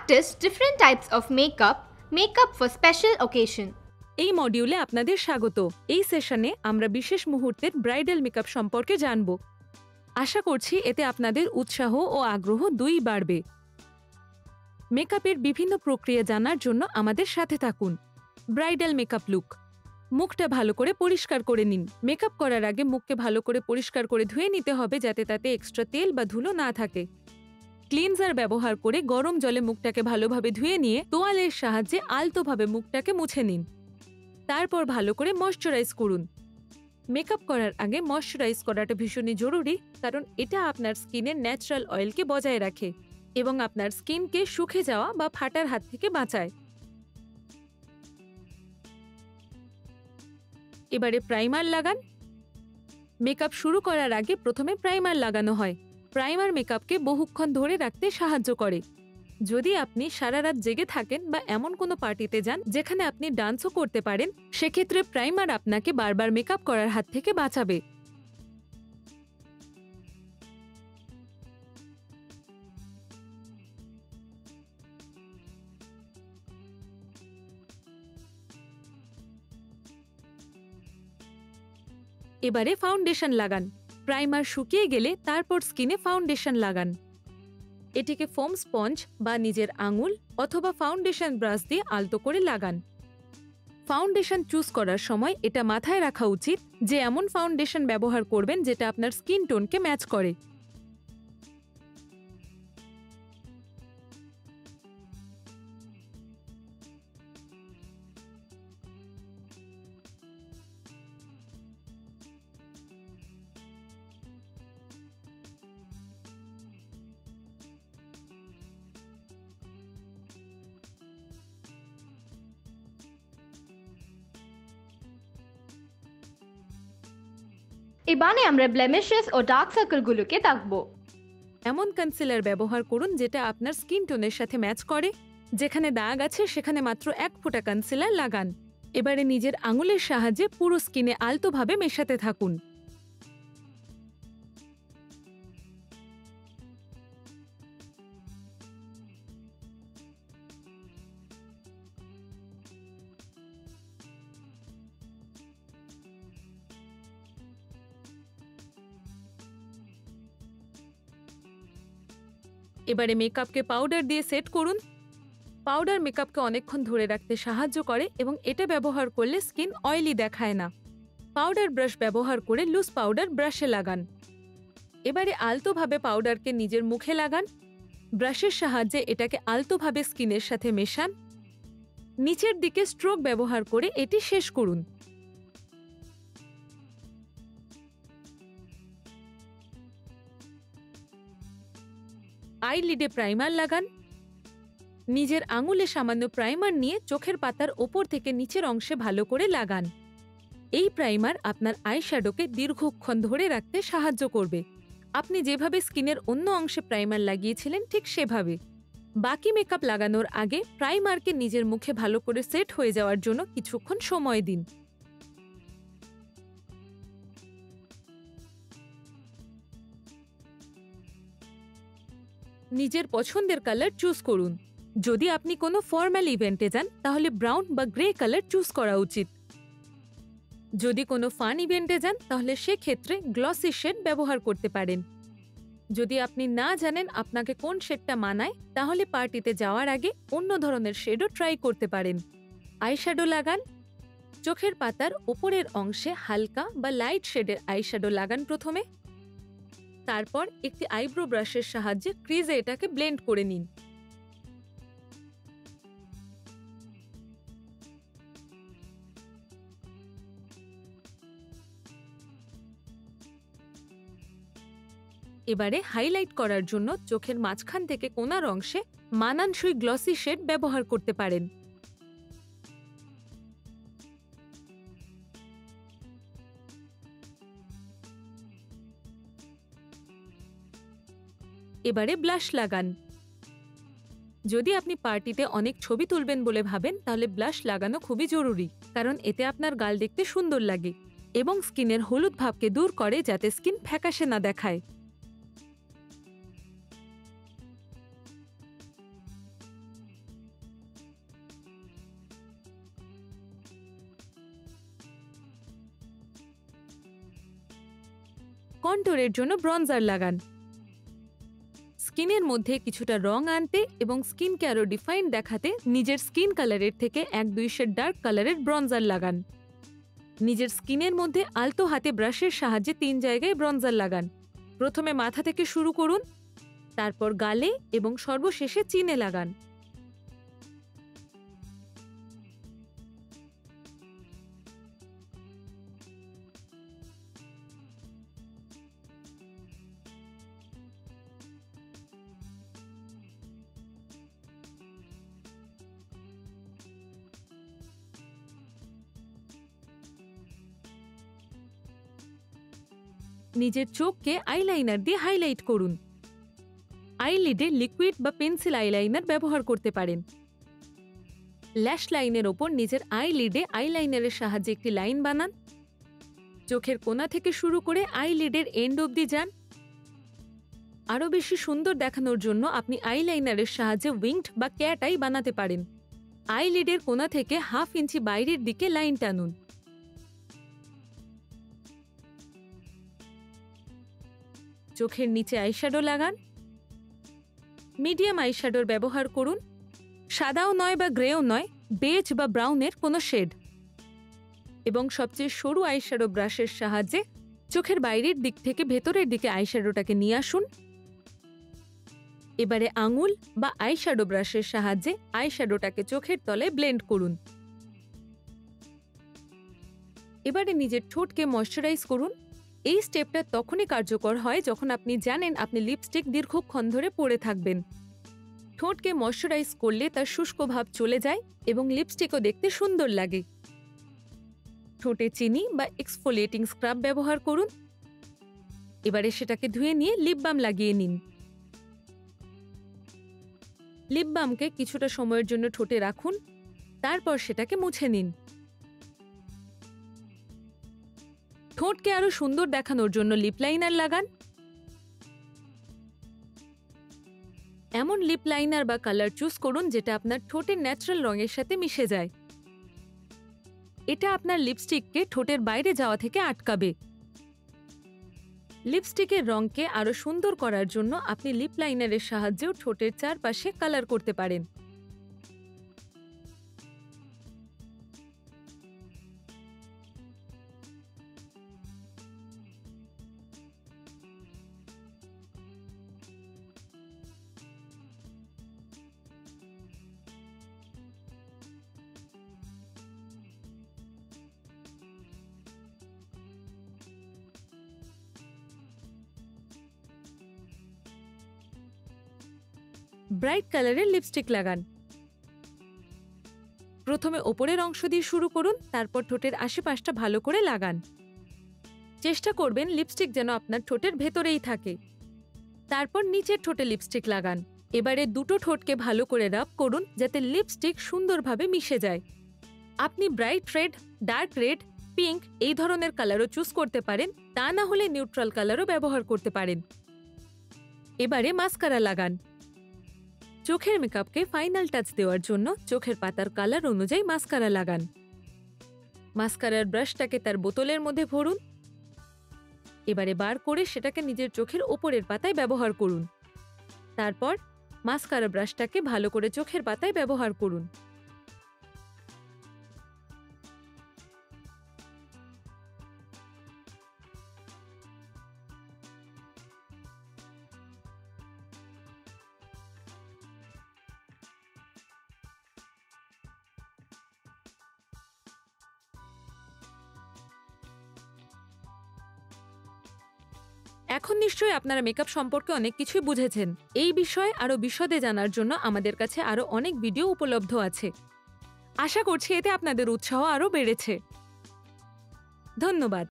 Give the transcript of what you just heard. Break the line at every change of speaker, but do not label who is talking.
practice different types of makeup for special occasion.
এই মডিউলে আপনাদের স্বাগত। এই সেশনে আমরা বিশেষ মুহূর্তের ব্রাইডাল মেকআপ সম্পর্কে জানব। আশা করছি এতে আপনাদের উৎসাহ ও আগ্রহ দুই বাড়বে। মেকআপের বিভিন্ন প্রক্রিয়া জানার জন্য আমাদের সাথে থাকুন। Bridal makeup look. মুখটা ভালো করে পরিষ্কার করে নিন। মেকআপ করার আগে মুখকে ভালো করে পরিষ্কার করে ধুয়ে নিতে হবে যাতে তাতে এক্সট্রা তেল বা ধুলো না থাকে। ক্লিনজার ব্যবহার করে গরম জলে মুখটাকে ভালোভাবে ধুয়ে নিয়ে তোয়ালের সাহায্যে আলতোভাবে মুখটাকে মুছে নিন। তারপর ভালো করে ময়শ্চারাইজ করুন। মেকআপ করার আগে ময়শ্চারাইজ করাটা ভীষণই জরুরি, কারণ এটা আপনার স্কিনের ন্যাচারাল অয়েলকে বজায় রাখে এবং আপনার স্কিনকে শুকিয়ে যাওয়া বা ফাটার হাত থেকে বাঁচায়। এবারে প্রাইমার লাগান। মেকআপ শুরু করার আগে প্রথমে প্রাইমার লাগানো হয়। প্রাইমার মেকআপকে বহুক্ষণ ধরে রাখতে সাহায্য করে। যদি আপনি সারা রাত জেগে থাকেন বা এমন কোনো পার্টিতে যান যেখানে আপনি ডান্সও করতে পারেন, সেক্ষেত্রে প্রাইমার আপনাকে বারবার মেকআপ করার হাত থেকে বাঁচাবে। এবারে ফাউন্ডেশন লাগান। প্রাইমার শুকিয়ে গেলে তারপর স্কিনে ফাউন্ডেশন লাগান। এটিকে ফোম স্পঞ্জ বা নিজের আঙুল অথবা ফাউন্ডেশন ব্রাশ দিয়ে আলতো করে লাগান। ফাউন্ডেশন চুজ করার সময় এটা মাথায় রাখা উচিত যে এমন ফাউন্ডেশন ব্যবহার করবেন যেটা আপনার স্কিন টোনকে ম্যাচ করে।
এবারে আমরা ব্লেমিশেস ও ডার্ক সার্কেলগুলোকে দেখব।
এমন কনসিলার ব্যবহার করুন যেটা আপনার স্কিন টোনের সাথে ম্যাচ করে। যেখানে দাগ আছে সেখানে মাত্র 1 ফোঁটা কনসিলার লাগান। এবারে নিজের আঙুলের সাহায্যে পুরো স্কিনে আলতোভাবে মেশাতে থাকুন। এবারে মেকআপকে পাউডার দিয়ে সেট করুন। পাউডার মেকআপকে অনেকক্ষণ ধরে রাখতে সাহায্য করে এবং এটা ব্যবহার করলে স্কিন অয়েলি দেখায় না। পাউডার ব্রাশ ব্যবহার করে লুজ পাউডার ব্রাশে লাগান। এবারে আলতোভাবে পাউডারকে নিজের মুখে লাগান। ব্রাশের সাহায্যে এটাকে আলতোভাবে স্কিনের সাথে মেশান। নিচের দিকে স্ট্রোক ব্যবহার করে এটি শেষ করুন। আইলিডে প্রাইমার লাগান। নিজের আঙুলে সামান্য প্রাইমার নিয়ে চোখের পাতার ওপর থেকে নিচের অংশে ভালো করে লাগান। এই প্রাইমার আপনার আইশ্যাডোকে দীর্ঘক্ষণ ধরে রাখতে সাহায্য করবে। আপনি যেভাবে স্কিনের অন্য অংশে প্রাইমার লাগিয়েছিলেন ঠিক সেভাবে। বাকি মেকআপ লাগানোর আগে প্রাইমারকে নিজের মুখে ভালো করে সেট হয়ে যাওয়ার জন্য কিছুক্ষণ সময় দিন। নিজের পছন্দের কালার চুজ করুন। যদি আপনি কোনো ফর্মাল ইভেন্টে যান তাহলে ব্রাউন বা গ্রে কালার চুজ করা উচিত। যদি কোনো ফান ইভেন্টে যান তাহলে সেক্ষেত্রে গ্লসি শেড ব্যবহার করতে পারেন। যদি আপনি না জানেন আপনাকে কোন শেডটা মানায়, তাহলে পার্টিতে যাওয়ার আগে অন্য ধরনের শেডও ট্রাই করতে পারেন। আইশ্যাডো লাগান। চোখের পাতার ওপরের অংশে হালকা বা লাইট শেডের আইশ্যাডো লাগান প্রথমে। তারপর একটি আইব্রো ব্রাশের সাহায্যে ক্রিজে এটাকে ব্লেন্ড করে নিন। এবারে হাইলাইট করার জন্য চোখের মাঝখান থেকে কোণার অংশে মানানসই গ্লসি শেড ব্যবহার করতে পারেন। এবারে ব্লাশ লাগান। যদি আপনি পার্টিতে অনেক ছবি তুলবেন বলে ভাবেন তাহলে ব্লাশ লাগানো খুবই জরুরি, কারণ এতে আপনার গাল দেখতে সুন্দর লাগে এবং স্কিনের হলুদ ভাবকে দূর করে যাতে স্কিন ফ্যাকাশে না দেখায়। কন্ট্যুরের জন্য ব্রঞ্জার লাগান। স্কিনের মধ্যে কিছুটা রং আনতে এবং স্কিনকে আরো ডিফাইন্ড দেখাতে নিজের স্কিন কালারের থেকে 1-2 শেড ডার্ক কালারের ব্রঞ্জার লাগান। নিজের স্কিনের মধ্যে আলতো হাতে ব্রাশের সাহায্যে 3 জায়গায় ব্রঞ্জার লাগান। প্রথমে মাথা থেকে শুরু করুন, তারপর গালে এবং সর্বশেষে চিনে লাগান। নিজের চোখকে আইলাইনার দিয়ে হাইলাইট করুন। আইলিডে লিকুইড বা পেন্সিল আইলাইনার ব্যবহার করতে পারেন। ল্যাশ লাইনের ওপর নিজের আইলিডে আইলাইনারের সাহায্যে একটি লাইন বানান। চোখের কোণা থেকে শুরু করে আইলিডের এন্ড অবধি যান। আরও বেশি সুন্দর দেখানোর জন্য আপনি আইলাইনারের সাহায্যে উইংড বা ক্যাট আই বানাতে পারেন। আইলিডের কোণা থেকে 1/2 ইঞ্চি বাইরের দিকে লাইন টানুন। চোখের নিচে আইশ্যাডো লাগান। মিডিয়াম আইশ্যাডোর ব্যবহার করুন। সাদাও নয় বা গ্রেও নয়, বেজ বা ব্রাউনের কোনো শেড। এবং সবচেয়ে সরু আইশ্যাডো ব্রাশের সাহায্যে চোখের বাইরের দিক থেকে ভেতরের দিকে আইশ্যাডোটাকে নিয়ে আসুন। এবারে আঙুল বা আইশ্যাডো ব্রাশের সাহায্যে আইশ্যাডোটাকে চোখের তলায় ব্লেন্ড করুন। এবারে নিজের ঠোঁটকে ময়শ্চারাইজ করুন। এই স্টেপটা তখনই কার্যকর হয় যখন আপনি জানেন আপনি লিপস্টিক দীর্ঘক্ষণ ধরে পরে থাকবেন। ঠোঁটকে ময়শ্চারাইজ করলে তার শুষ্ক ভাব চলে যায় এবং লিপস্টিকও দেখতে সুন্দর লাগে। ঠোঁটে চিনি বা এক্সফোলিয়েটিং স্ক্রাব ব্যবহার করুন। এবারে সেটাকে ধুয়ে নিয়ে লিপ বাম লাগিয়ে নিন। লিপ বামকে কিছুটা সময়ের জন্য ঠোঁটে রাখুন, তারপর সেটাকে মুছে নিন। ঠোঁটকে আরো সুন্দর দেখানোর জন্য লিপ লাইনার লাগান। এমন লিপ লাইনার বা কালার চুজ করুন যেটা আপনার ঠোঁটের ন্যাচারাল রঙের সাথে মিশে যায়। এটা আপনার লিপস্টিককে ঠোঁটের বাইরে যাওয়া থেকে আটকাবে। লিপস্টিকের রঙকে আরো সুন্দর করার জন্য আপনি লিপ লাইনারের সাহায্যেও ঠোঁটের চারপাশে কালার করতে পারেন। ব্রাইট কালারের লিপস্টিক লাগান। প্রথমে ওপরের অংশ দিয়ে শুরু করুন, তারপর ঠোঁটের আশেপাশটা ভালো করে লাগান। চেষ্টা করবেন লিপস্টিক যেন আপনার ঠোঁটের ভেতরেই থাকে। তারপর নিচের ঠোঁটে লিপস্টিক লাগান। এবারে দুটো ঠোঁটকে ভালো করে রাব করুন যাতে লিপস্টিক সুন্দরভাবে মিশে যায়। আপনি bright red, dark red, pink এই ধরনের কালারও চুজ করতে পারেন, তা না হলে নিউট্রাল কালারও ব্যবহার করতে পারেন। এবারে মাস্কারা লাগান। চোখের মেকআপকে ফাইনাল টাচ দেওয়ার জন্য চোখের পাতার কালার অনুযায়ী মাস্কারা লাগান। মাস্কারার ব্রাশটাকে তার বোতলের মধ্যে ভরুন। এবারে বার করে সেটাকে নিজের চোখের ওপরের পাতায় ব্যবহার করুন। তারপর মাস্কারা ব্রাশটাকে ভালো করে চোখের পাতায় ব্যবহার করুন। এখন নিশ্চয়ই আপনারা মেকআপ সম্পর্কে অনেক কিছুই বুঝেছেন। এই বিষয়ে আরো বিশদে জানার জন্য আমাদের কাছে আরো অনেক ভিডিও উপলব্ধ আছে। আশা করছি এতে আপনাদের উৎসাহ আরো বেড়েছে। ধন্যবাদ।